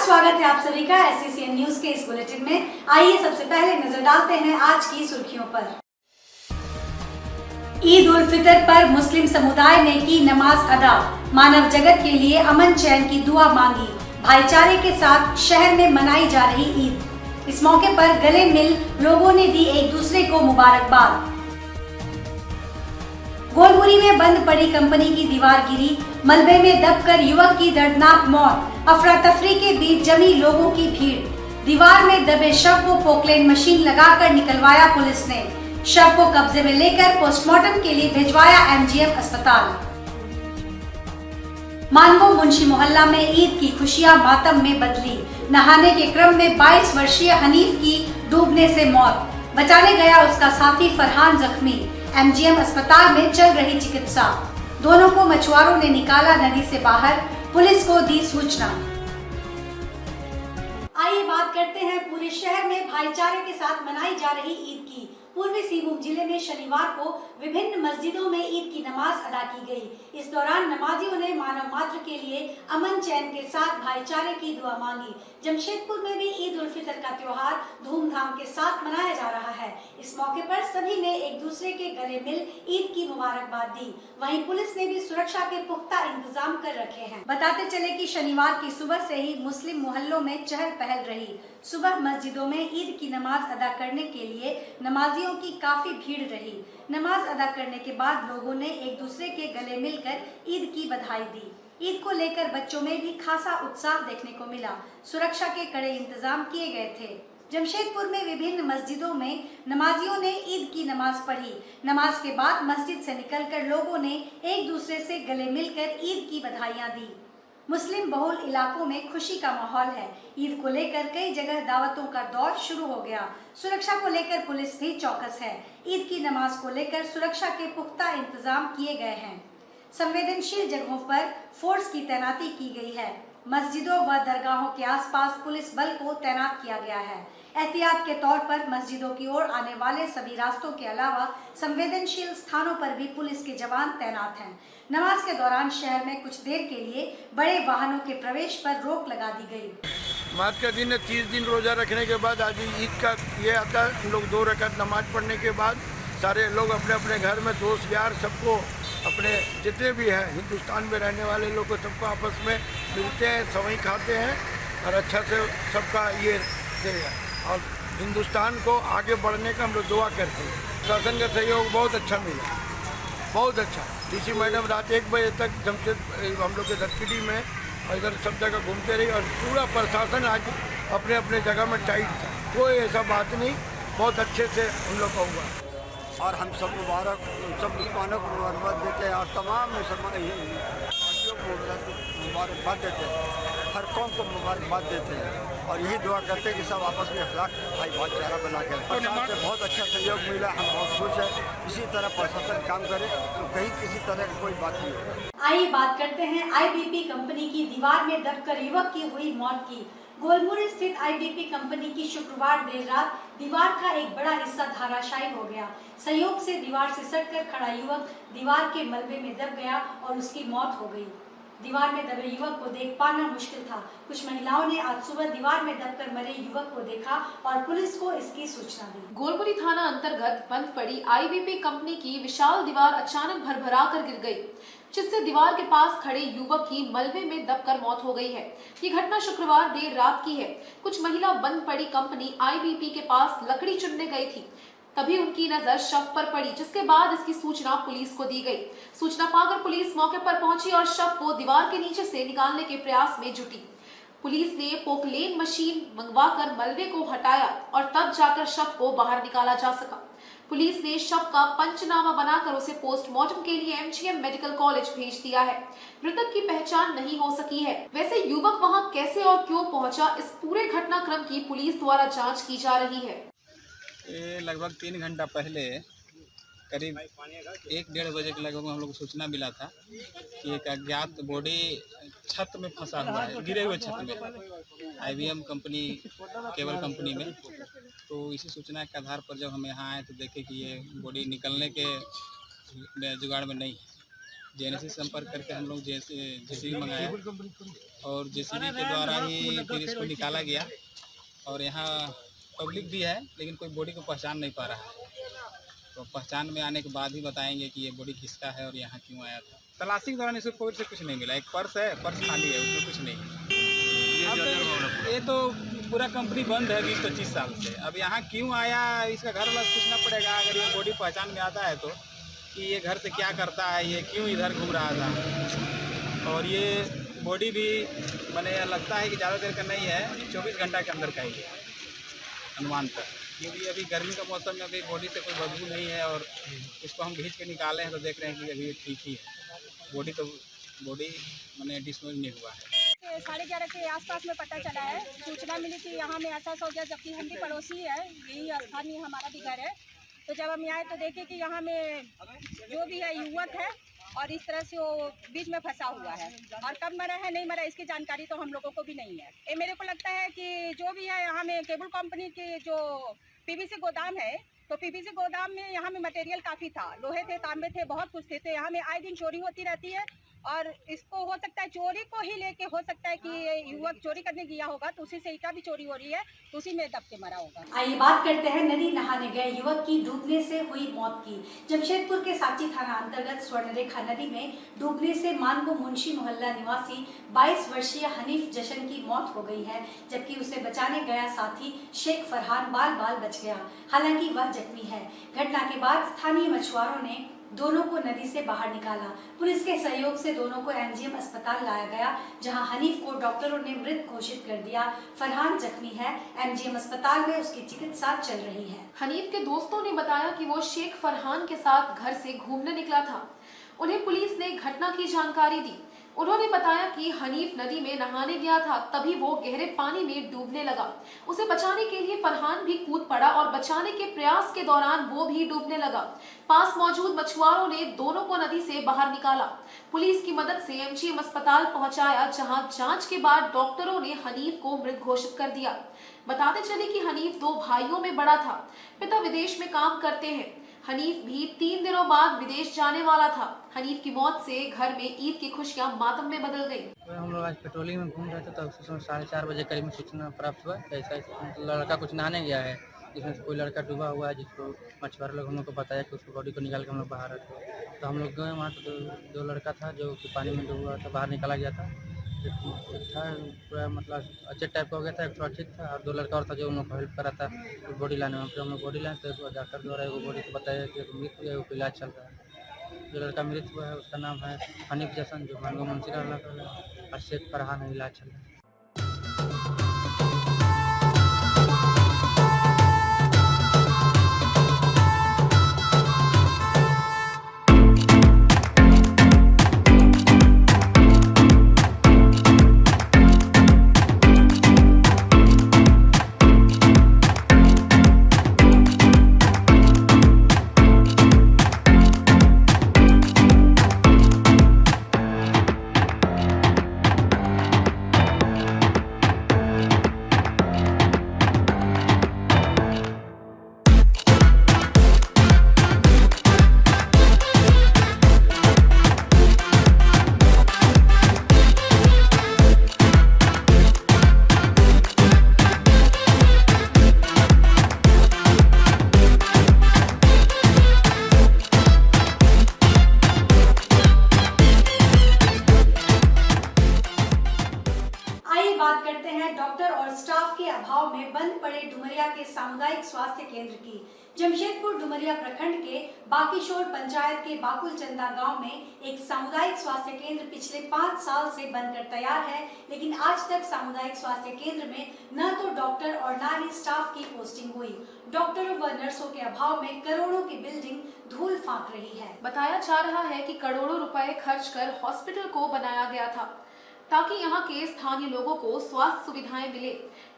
स्वागत है आप सभी का SCCN न्यूज के इस बुलेटिन में। आइए सबसे पहले नजर डालते हैं आज की सुर्खियों पर। ईद उल फितर पर मुस्लिम समुदाय ने की नमाज अदा, मानव जगत के लिए अमन चैन की दुआ मांगी। भाईचारे के साथ शहर में मनाई जा रही ईद। इस मौके पर गले मिल लोगों ने दी एक दूसरे को मुबारकबाद। गोलमुरी में बंद पड़ी कंपनी की दीवार गिरी, मलबे में दबकर युवक की दर्दनाक मौत। अफरा तफरी के बीच जमी लोगों की भीड़। दीवार में दबे शव को पोकलेन मशीन लगाकर निकलवाया पुलिस ने। शव को कब्जे में लेकर पोस्टमार्टम के लिए भिजवाया MGM अस्पताल। मानगो मुंशी मोहल्ला में ईद की खुशियां मातम में बदली। नहाने के क्रम में 22 वर्षीय हनीफ की डूबने से मौत। बचाने गया उसका साथी फरहान जख्मी। MGM अस्पताल में चल रही चिकित्सा। दोनों को मछुआरों ने निकाला नदी से बाहर, पुलिस को दी सूचना। आइए बात करते हैं पूरे शहर में भाईचारे के साथ मनाई जा रही ईद की। पूर्वी सिंहभूम जिले में शनिवार को विभिन्न मस्जिदों में ईद की नमाज अदा की गई। इस दौरान नमाजियों ने मानव मात्र के लिए अमन चैन के साथ भाईचारे की दुआ मांगी। जमशेदपुर में भी ईद उल फितर का त्योहार धूमधाम के साथ मनाया जा रहा है। इस मौके पर सभी ने एक दूसरे के गले मिल ईद की मुबारकबाद दी। वहीं पुलिस ने भी सुरक्षा के पुख्ता इंतजाम कर रखे हैं। बताते चले कि शनिवार की सुबह से ही मुस्लिम मोहल्लों में चहल पहल रही। सुबह मस्जिदों में ईद की नमाज अदा करने के लिए नमाजियों की काफी भीड़ रही। नमाज अदा करने के बाद लोगों ने एक दूसरे के गले मिलकर ईद की बधाई दी। ईद को लेकर बच्चों में भी खासा उत्साह देखने को मिला। सुरक्षा के कड़े इंतजाम किए गए थे। जमशेदपुर में विभिन्न मस्जिदों में नमाजियों ने ईद की नमाज पढ़ी। नमाज के बाद मस्जिद से निकलकर लोगों ने एक दूसरे से गले मिलकर ईद की बधाइयां दी। मुस्लिम बहुल इलाकों में खुशी का माहौल है। ईद को लेकर कई जगह दावतों का दौर शुरू हो गया। सुरक्षा को लेकर पुलिस भी चौकस है। ईद की नमाज को लेकर सुरक्षा के पुख्ता इंतजाम किए गए हैं। संवेदनशील जगहों पर फोर्स की तैनाती की गई है। मस्जिदों व दरगाहों के आसपास पुलिस बल को तैनात किया गया है। एहतियात के तौर पर मस्जिदों की ओर आने वाले सभी रास्तों के अलावा संवेदनशील स्थानों पर भी पुलिस के जवान तैनात हैं। नमाज के दौरान शहर में कुछ देर के लिए बड़े वाहनों के प्रवेश पर रोक लगा दी गई। नमाज का दिन है, 30 दिन रोजा रखने के बाद आज ईद का ये आता है। हम लोग 2 रकात नमाज पढ़ने के बाद सारे लोग अपने अपने घर में दोस्त यार सबको अपने जितने भी हैं हिंदुस्तान में रहने वाले लोग को सबको आपस में मिलते हैं, सवई खाते हैं और अच्छा से सबका ये और हिंदुस्तान को आगे बढ़ने का हम लोग दुआ करते हैं। शासन का सहयोग बहुत अच्छा मिला, बहुत अच्छा। DC मैडम रात 1 बजे तक जमशेद हम लोग के धरकिडी में और इधर सब जगह घूमते रही और पूरा प्रशासन आज अपने अपने जगह में टाइट था। कोई ऐसा बात नहीं, बहुत अच्छे से हम लोग का हुआ। और हम सब सब मुसलमानों को मुबारकबाद देते हैं और तमाम मुसलमान को मुबारकबाद देते हैं। हर कौम को मुबारकबाद देते हैं और यही दुआ करते हैं कि सब आपस में अखलाक भाई भाईचारा बना के प्रशासन से बहुत अच्छा सहयोग मिला। हम बहुत खुश हैं। इसी तरह प्रशासन काम करे तो कहीं किसी तरह की कोई बात नहीं हो। आइए बात करते हैं IBP कंपनी की दीवार में दबकर युवक की हुई मौत की। गोलमुरी स्थित IBP कंपनी की शुक्रवार देर रात दीवार का एक बड़ा हिस्सा धाराशायी हो गया। संयोग से दीवार से सटकर खड़ा युवक दीवार के मलबे में दब गया और उसकी मौत हो गई। दीवार में दबे युवक को देख पाना मुश्किल था। कुछ महिलाओं ने आज सुबह दीवार में दबकर मरे युवक को देखा और पुलिस को इसकी सूचना दी। गोलमुरी थाना अंतर्गत बंद पड़ी IBP कंपनी की विशाल दीवार अचानक भरभरा कर गिर गई, जिससे दीवार के पास खड़े युवक की मलबे में दबकर मौत हो गई है। ये घटना शुक्रवार देर रात की है। कुछ महिला बंद पड़ी कंपनी IBP के पास लकड़ी चुनने गई थी, तभी उनकी नजर शव पर पड़ी, जिसके बाद इसकी सूचना पुलिस को दी गई। सूचना पाकर पुलिस मौके पर पहुंची और शव को दीवार के नीचे से निकालने के प्रयास में जुटी। पुलिस ने पोकलेन मशीन मंगवाकर मलबे को हटाया और तब जाकर शव को बाहर निकाला जा सका। पुलिस ने शव का पंचनामा बनाकर उसे पोस्टमार्टम के लिए MGM मेडिकल कॉलेज भेज दिया है। मृतक की पहचान नहीं हो सकी है। वैसे युवक वहां कैसे और क्यों पहुंचा, इस पूरे घटनाक्रम की पुलिस द्वारा जांच की जा रही है। ये लगभग 3 घंटा पहले करीब 1-1:30 बजे के लगभग हम लोग को सूचना मिला था कि एक अज्ञात बॉडी छत में फंसा हुआ है, गिरे हुए छत में IBM कंपनी केबल कंपनी में। तो इसी सूचना के आधार पर जब हम यहाँ आए तो देखे कि ये बॉडी निकलने के जुगाड़ में नहीं है। जेएनसी से संपर्क करके हम लोग जेसीबी मंगाया और जेसीबी के द्वारा ही फिर इसको निकाला गया। और यहाँ पब्लिक भी है लेकिन कोई बॉडी को पहचान नहीं पा रहा है, तो पहचान में आने के बाद ही बताएंगे कि ये बॉडी किसका है और यहाँ क्यों आया था। तलाशी के दौरान इसको पॉकेट से कुछ नहीं मिला, एक पर्स है, पर्स खाली है, उसमें कुछ नहीं है। ये तो पूरा कंपनी बंद है 20-25 साल से। अब यहाँ क्यों आया इसका घर वाला पूछना पड़ेगा, अगर ये बॉडी पहचान में आता है तो, कि ये घर से क्या करता है, ये क्यों इधर घूम रहा था। और ये बॉडी भी मैंने लगता है कि ज़्यादा देर का नहीं है, 24 घंटा के अंदर का ही है अनुमान तक, क्योंकि अभी गर्मी का मौसम में अभी बॉडी से कोई बदबू नहीं है। और इसको हम खींच के निकाले हैं तो देख रहे हैं कि अभी ठीक ही है, बॉडी मैंने डिस्पोज नहीं हुआ है। 11:30 के आसपास में पता चला है, सूचना मिली कि यहाँ में ऐसा हो गया, जबकि हम भी पड़ोसी है, यही स्थानीय हमारा भी घर है। तो जब हम आए तो देखे कि यहाँ में जो भी है युवक है और इस तरह से वो बीच में फंसा हुआ है, और कब मरा है नहीं मरा इसकी जानकारी तो हम लोगों को भी नहीं है। ये मेरे को लगता है कि जो भी है यहाँ में केबल कंपनी की जो पीवीसी गोदाम है, तो पीवीसी गोदाम में यहाँ में मटेरियल काफ़ी था, लोहे थे, तांबे थे, बहुत कुछ थे। यहाँ में आए दिन चोरी होती रहती है और इसको हो सकता है चोरी को ही लेके हो सकता है कि युवक चोरी करने गया होगा तो उसी से ईटा भी चोरी हो रही है, तो उसी में दब के मरा होगा। आइए बात करते हैं नदी नहाने गए युवक की डूबने से हुई मौत की। जमशेदपुर के साची थाना अंतर्गत स्वर्णरेखा नदी में डूबने से मानगो मुंशी मोहल्ला निवासी 22 वर्षीय हनीफ जशन की मौत हो गई है, जबकि उसे बचाने गया साथी शेख फरहान बाल बच गया, हालांकि वह जख्मी है। घटना के बाद स्थानीय मछुआरों ने दोनों को नदी से बाहर निकाला। पुलिस के सहयोग से दोनों को एमजीएम अस्पताल लाया गया, जहां हनीफ को डॉक्टरों ने मृत घोषित कर दिया। फरहान जख्मी है, एमजीएम अस्पताल में उसकी चिकित्सा चल रही है। हनीफ के दोस्तों ने बताया कि वो शेख फरहान के साथ घर से घूमने निकला था। उन्हें पुलिस ने घटना की जानकारी दी। उन्होंने बताया कि हनीफ नदी में नहाने गया था, तभी वो गहरे पानी में डूबने लगा। उसे बचाने के लिए फरहान भी कूद पड़ा और बचाने के प्रयास के दौरान वो भी डूबने लगा। पास मौजूद मछुआरों ने दोनों को नदी से बाहर निकाला। पुलिस की मदद से एमजीएम अस्पताल पहुंचाया, जहां जांच के बाद डॉक्टरों ने हनीफ को मृत घोषित कर दिया। बताते चले कि हनीफ 2 भाइयों में बड़ा था। पिता विदेश में काम करते हैं। हनीफ भी 3 दिनों बाद विदेश जाने वाला था। हनीफ की मौत से घर में ईद की खुशियां मातम में बदल गई। हम लोग आज पेट्रोलिंग में घूम रहे थे, तो उस समय 4:30 बजे करीब में सूचना प्राप्त हुआ ऐसा लड़का कुछ नहाने गया है, जिसमें से कोई लड़का डूबा हुआ है, जिसको मछुआरे लोग हम लोग को बताया कि उसको बॉडी को निकाल के हम लोग बाहर रखे। तो हम लोग गए वहाँ, तो 2 लड़का था जो कि पानी में डूबा था, बाहर निकाला गया था। एक था पूरा मतलब अच्छे टाइप का हो गया था, एक सुरक्षित था, और 2 लड़का और था जो उन लोग को हेल्प करा था बॉडी लाने में। फिर हम लोग बॉडी लाए तो डॉक्टर द्वारा वो बॉडी को बताया कि मृत हुआ है, वो इलाज चल रहा है। जो लड़का मृत हुआ है उसका नाम है हनीफ जसन, जो मानगो मुंशी रहना है, और शेख फरहान है, इलाज चल रहा है। बात करते हैं डॉक्टर और स्टाफ के अभाव में बंद पड़े डुमरिया के सामुदायिक स्वास्थ्य केंद्र की। जमशेदपुर डुमरिया प्रखंड के बाकीशोर पंचायत के बाकुलचंदा गांव में एक सामुदायिक स्वास्थ्य केंद्र पिछले 5 साल से बनकर तैयार है, लेकिन आज तक सामुदायिक स्वास्थ्य केंद्र में न तो डॉक्टर और न ही स्टाफ की पोस्टिंग हुई। डॉक्टरों व नर्सों के अभाव में करोड़ों की बिल्डिंग धूल फांक रही है। बताया जा रहा है कि करोड़ों रुपए खर्च कर हॉस्पिटल को बनाया गया था ताकि यहाँ के स्थानीय लोगों को स्वास्थ्य सुविधाएं मिले,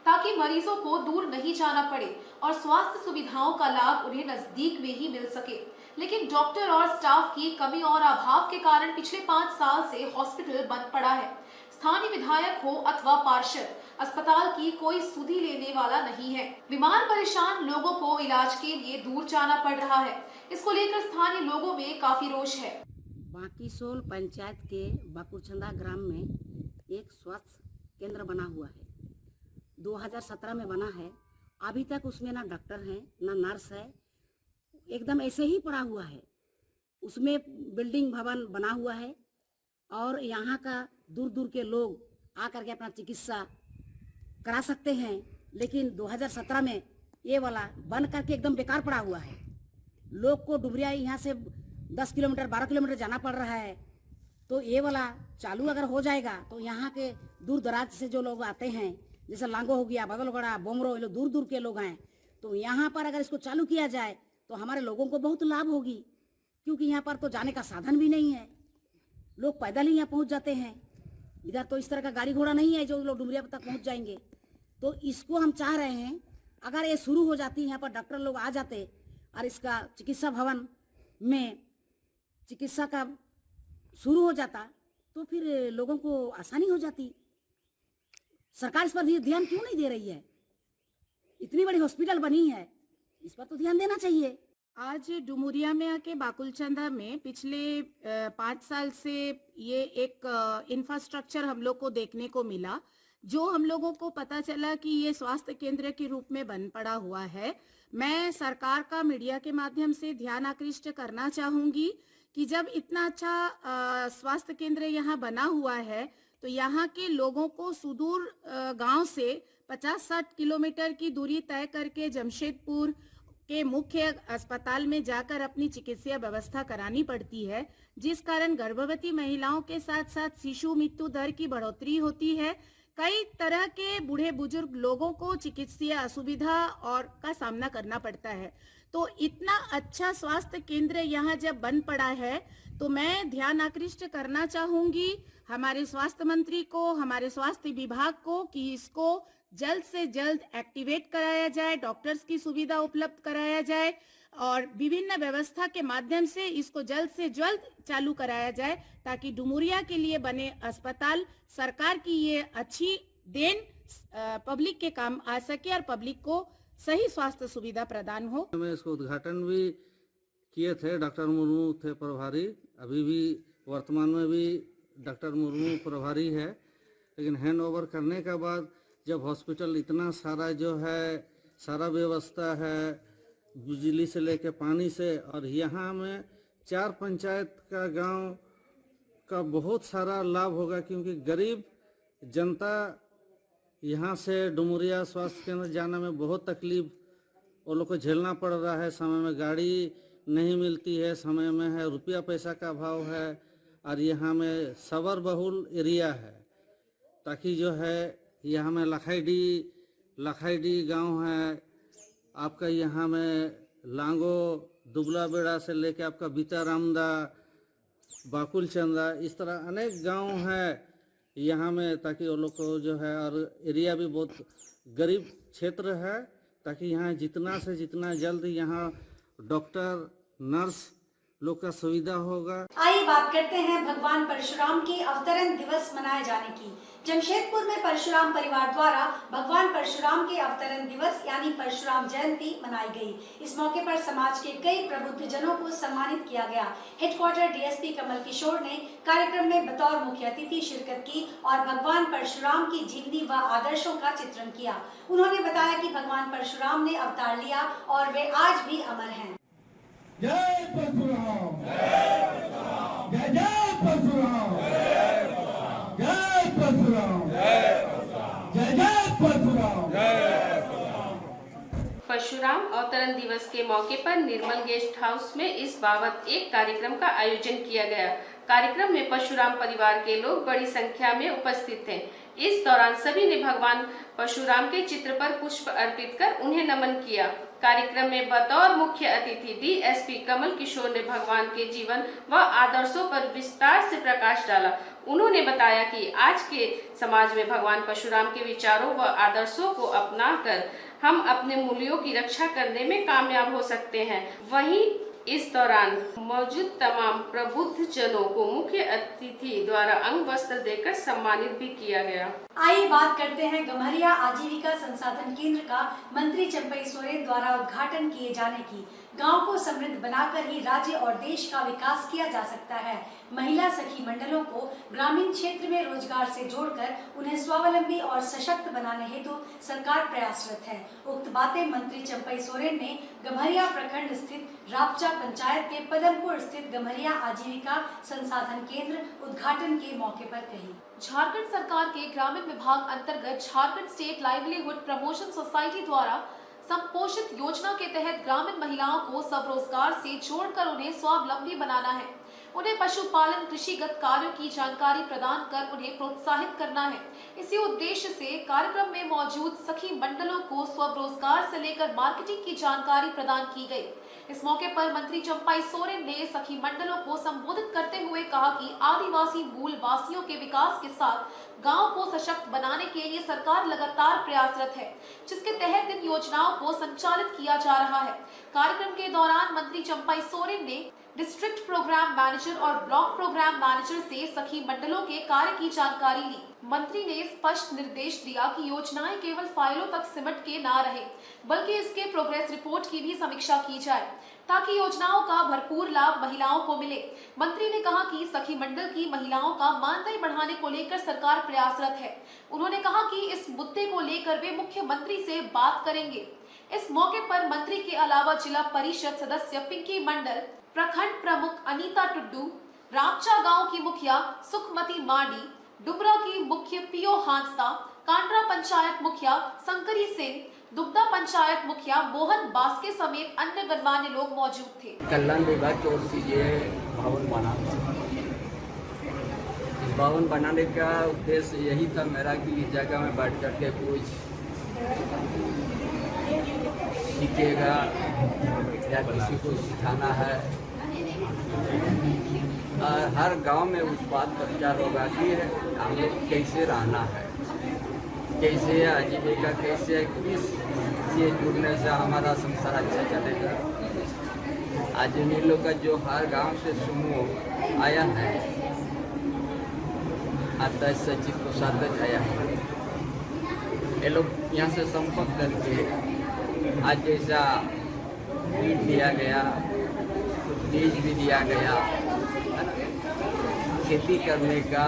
ताकि मरीजों को दूर नहीं जाना पड़े और स्वास्थ्य सुविधाओं का लाभ उन्हें नजदीक में ही मिल सके। लेकिन डॉक्टर और स्टाफ की कमी और अभाव के कारण पिछले 5 साल से हॉस्पिटल बंद पड़ा है। स्थानीय विधायक हो अथवा पार्षद, अस्पताल की कोई सुधि लेने वाला नहीं है। बीमार परेशान लोगों को इलाज के लिए दूर जाना पड़ रहा है। इसको लेकर स्थानीय लोगों में काफी रोष है। बांकीसोल पंचायत के बाकुरचंदा ग्राम में एक स्वास्थ्य केंद्र बना हुआ है। 2017 में बना है। अभी तक उसमें ना डॉक्टर हैं ना नर्स है, एकदम ऐसे ही पड़ा हुआ है। उसमें बिल्डिंग भवन बना हुआ है और यहाँ का दूर दूर के लोग आकर के अपना चिकित्सा करा सकते हैं, लेकिन 2017 में ये वाला बन करके एकदम बेकार पड़ा हुआ है। लोग को डुबरिया यहाँ से 10 किलोमीटर 12 किलोमीटर जाना पड़ रहा है। तो ये वाला चालू अगर हो जाएगा तो यहाँ के दूर दराज से जो लोग आते हैं, जैसे लांगो हो गया, बगलगड़ा, बोमरो, ये लोग दूर दूर के लोग हैं, तो यहाँ पर अगर इसको चालू किया जाए तो हमारे लोगों को बहुत लाभ होगी, क्योंकि यहाँ पर तो जाने का साधन भी नहीं है। लोग पैदल ही यहाँ पहुँच जाते हैं। इधर तो इस तरह का गाड़ी घोड़ा नहीं है जो लोग डुमरिया तक पहुँच जाएंगे। तो इसको हम चाह रहे हैं अगर ये शुरू हो जाती, यहाँ पर डॉक्टर लोग आ जाते और इसका चिकित्सा भवन में चिकित्सा का शुरू हो जाता तो फिर लोगों को आसानी हो जाती। सरकार इस पर ध्यान क्यों नहीं दे रही है? इतनी बड़ी हॉस्पिटल बनी है, इस पर तो ध्यान देना चाहिए। आज डुमरिया में आके बाकुलचंदा में पिछले 5 साल से ये एक इंफ्रास्ट्रक्चर हम लोग को देखने को मिला, जो हम लोगों को पता चला कि ये स्वास्थ्य केंद्र के रूप में बन पड़ा हुआ है। मैं सरकार का मीडिया के माध्यम से ध्यान आकृष्ट करना चाहूंगी कि जब इतना अच्छा स्वास्थ्य केंद्र यहाँ बना हुआ है तो यहाँ के लोगों को सुदूर गांव से 50-60 किलोमीटर की दूरी तय करके जमशेदपुर के मुख्य अस्पताल में जाकर अपनी चिकित्सीय व्यवस्था करानी पड़ती है, जिस कारण गर्भवती महिलाओं के साथ साथ शिशु मृत्यु दर की बढ़ोतरी होती है। कई तरह के बूढ़े बुजुर्ग लोगों को चिकित्सीय असुविधा और का सामना करना पड़ता है। तो इतना अच्छा स्वास्थ्य केंद्र यहाँ जब बन पड़ा है तो मैं ध्यान आकृष्ट करना चाहूंगी हमारे स्वास्थ्य मंत्री को, हमारे स्वास्थ्य विभाग को, कि इसको जल्द से जल्द एक्टिवेट कराया जाए, डॉक्टर्स की सुविधा उपलब्ध कराया जाए और विभिन्न व्यवस्था के माध्यम से इसको जल्द से जल्द चालू कराया जाए, ताकि डुमरिया के लिए बने अस्पताल सरकार की ये अच्छी देन पब्लिक के काम आ सके और पब्लिक को सही स्वास्थ्य सुविधा प्रदान हो। मैं इसको उद्घाटन भी किए थे, डॉक्टर मुर्मू थे प्रभारी, अभी भी वर्तमान में भी डॉक्टर मुर्मू प्रभारी है। लेकिन हैंड ओवर करने के बाद जब हॉस्पिटल इतना सारा जो है सारा व्यवस्था है, बिजली से लेके पानी से, और यहाँ में 4 पंचायत का गांव का बहुत सारा लाभ होगा, क्योंकि गरीब जनता यहाँ से डुमरिया स्वास्थ्य केंद्र जाने में बहुत तकलीफ वो लोग को झेलना पड़ रहा है। समय में गाड़ी नहीं मिलती है, समय में है रुपया पैसा का अभाव है, और यहाँ में सबर बहुल एरिया है, ताकि जो है यहाँ में लखाईडी गांव है आपका, यहाँ में लांगो दुबला बेड़ा से लेके आपका बीता रामदा, बाकुलचंदा, इस तरह अनेक गांव हैं यहाँ में, ताकि वो लोग को जो है, और एरिया भी बहुत गरीब क्षेत्र है, ताकि यहाँ जितना से जितना जल्द यहाँ डॉक्टर नर्स लोग का सुविधा होगा। आइए बात करते हैं भगवान परशुराम के अवतरण दिवस मनाए जाने की। जमशेदपुर में परशुराम परिवार द्वारा भगवान परशुराम के अवतरण दिवस यानी परशुराम जयंती मनाई गई। इस मौके पर समाज के कई प्रबुद्ध जनों को सम्मानित किया गया। हेडक्वार्टर डीएसपी कमल किशोर ने कार्यक्रम में बतौर मुख्य अतिथि शिरकत की और भगवान परशुराम की जीवनी व आदर्शों का चित्रण किया। उन्होंने बताया कि भगवान परशुराम ने अवतार लिया और वे आज भी अमर हैं। जय परशुराम, जय जय परशुराम, जय परशुराम, जय जय परशुराम। परशुराम अवतरण दिवस के मौके पर निर्मल गेस्ट हाउस में इस बाबत एक कार्यक्रम का आयोजन किया गया। कार्यक्रम में परशुराम परिवार के लोग बड़ी संख्या में उपस्थित थे। इस दौरान सभी ने भगवान परशुराम के चित्र पर पुष्प अर्पित कर उन्हें नमन किया। कार्यक्रम में बतौर मुख्य अतिथि डीएसपी कमल किशोर ने भगवान के जीवन व आदर्शों पर विस्तार से प्रकाश डाला। उन्होंने बताया कि आज के समाज में भगवान परशुराम के विचारों व आदर्शों को अपनाकर हम अपने मूल्यों की रक्षा करने में कामयाब हो सकते हैं। वहीं इस दौरान मौजूद तमाम प्रबुद्ध जनों को मुख्य अतिथि द्वारा अंग वस्त्र देकर सम्मानित भी किया गया। आइए बात करते हैं गम्हरिया आजीविका संसाधन केंद्र का मंत्री चंपई सोरेन द्वारा उद्घाटन किए जाने की। गांव को समृद्ध बनाकर ही राज्य और देश का विकास किया जा सकता है। महिला सखी मंडलों को ग्रामीण क्षेत्र में रोजगार से जोड़कर उन्हें स्वावलंबी और सशक्त बनाने हेतु सरकार प्रयासरत है। उक्त बातें मंत्री चंपई सोरेन ने गम्हरिया प्रखंड स्थित रापचा पंचायत के पदमपुर स्थित गम्हरिया आजीविका संसाधन केंद्र उद्घाटन के मौके पर कही। झारखंड सरकार के ग्रामीण विभाग अंतर्गत Jharkhand state livelihood promotion society द्वारा संपोषित योजना के तहत ग्रामीण महिलाओं को स्वरोजगार से जोड़कर उन्हें स्वावलंबी बनाना है। उन्हें पशुपालन कृषिगत कार्यों की जानकारी प्रदान कर उन्हें प्रोत्साहित करना है। इसी उद्देश्य से कार्यक्रम में मौजूद सखी मंडलों को स्वरोजगार से लेकर मार्केटिंग की जानकारी प्रदान की गई। इस मौके पर मंत्री चंपई सोरेन ने सखी मंडलों को संबोधित करते हुए कहा कि आदिवासी मूल वासियों के विकास के साथ गांव को सशक्त बनाने के लिए सरकार लगातार प्रयासरत है, जिसके तहत इन योजनाओं को संचालित किया जा रहा है। कार्यक्रम के दौरान मंत्री चंपई सोरेन ने डिस्ट्रिक्ट प्रोग्राम मैनेजर और ब्लॉक प्रोग्राम मैनेजर से सखी मंडलों के कार्य की जानकारी ली। मंत्री ने स्पष्ट निर्देश दिया कि योजनाएं केवल फाइलों तक सिमट के ना रहे, बल्कि इसके प्रोग्रेस रिपोर्ट की भी समीक्षा की जाए, ताकि योजनाओं का भरपूर लाभ महिलाओं को मिले। मंत्री ने कहा कि सखी मंडल की महिलाओं का मानदेय बढ़ाने को लेकर सरकार प्रयासरत है। उन्होंने कहा कि इस मुद्दे को लेकर वे मुख्यमंत्री से बात करेंगे। इस मौके पर मंत्री के अलावा जिला परिषद सदस्य पिंकी मंडल, प्रखंड प्रमुख अनीता टुड्डू, रापचा गांव की मुखिया सुखमती मांडी, डुबरा की मुख्य पियो हांसदा, कांड्रा पंचायत मुखिया शंकरी सिंह, दुबदा पंचायत मुखिया मोहन बास्के समेत अन्य गणमान्य लोग मौजूद थे। कल्याण विभाग की ओर से ये भवन बना, इस भवन बनाने का उद्देश्य यही था मेरा कि इस जगह में बैठ करके कुछ सीखेगा या किसी को सिखाना है। और हर गांव में उस बात पर प्रचार होगा कि हम लोग कैसे रहना है, कैसे आजीविका, कैसे किस से जुड़ने से हमारा संसार अच्छा चलेगा। आज इन लोग का जो हर गांव से समूह आया है, आता सचिव प्रसाद आया है, ये लोग यहाँ से संपर्क करके आज जैसा बीज दिया गया, बीज भी दिया गया, खेती करने का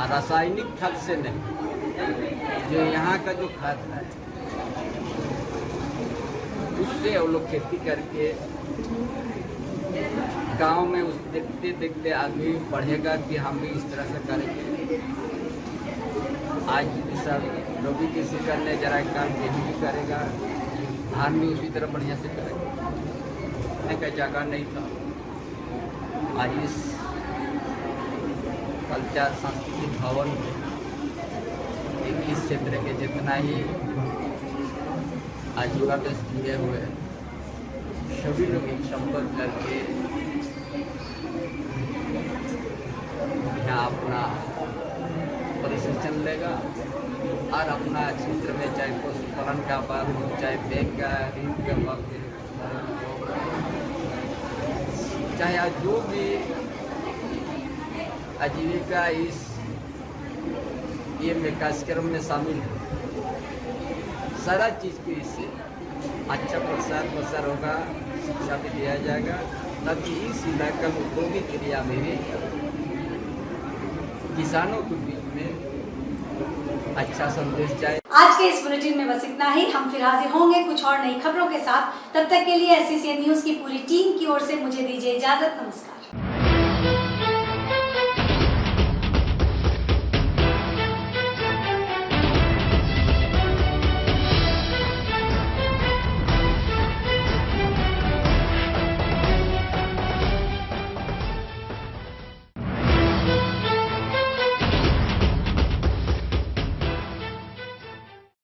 रासायनिक खाद से नहीं, जो यहाँ का जो खाद है उससे वो लोग खेती करके गांव में उस देखते देखते आदमी बढ़ेगा कि हम भी इस तरह से करेंगे। आज सब रबी कृषि करने जरा काम गेहूँ भी करेगा, धान भी उसी तरह बढ़िया से करेगा। का जगह नहीं था। आज इस कल्चर सांस्कृतिक भवन इस क्षेत्र के जितना ही आजीविका से जुड़े हुए सभी लोग एक संपर्क करके यहाँ अपना प्रशिक्षण लेगा और अपना क्षेत्र में चाहे पशुपालन का बात हो, चाहे बैंक का ऋण का बात हो, चाहे जो भी आजीविका इस ये कार्यक्रम में शामिल है, सारा चीज़ को इससे अच्छा प्रसार होगा, शिक्षा भी दिया जाएगा, ताकि इस इलाका में औद्योगिक एरिया में भी किसानों के बीच में अच्छा संदेश जाए। आज के इस बुलेटिन में बस इतना ही। हम फिर हाजिर होंगे कुछ और नई खबरों के साथ। तब तक के लिए SCCN न्यूज़ की पूरी टीम की ओर से मुझे दीजिए इजाजत। नमस्कार।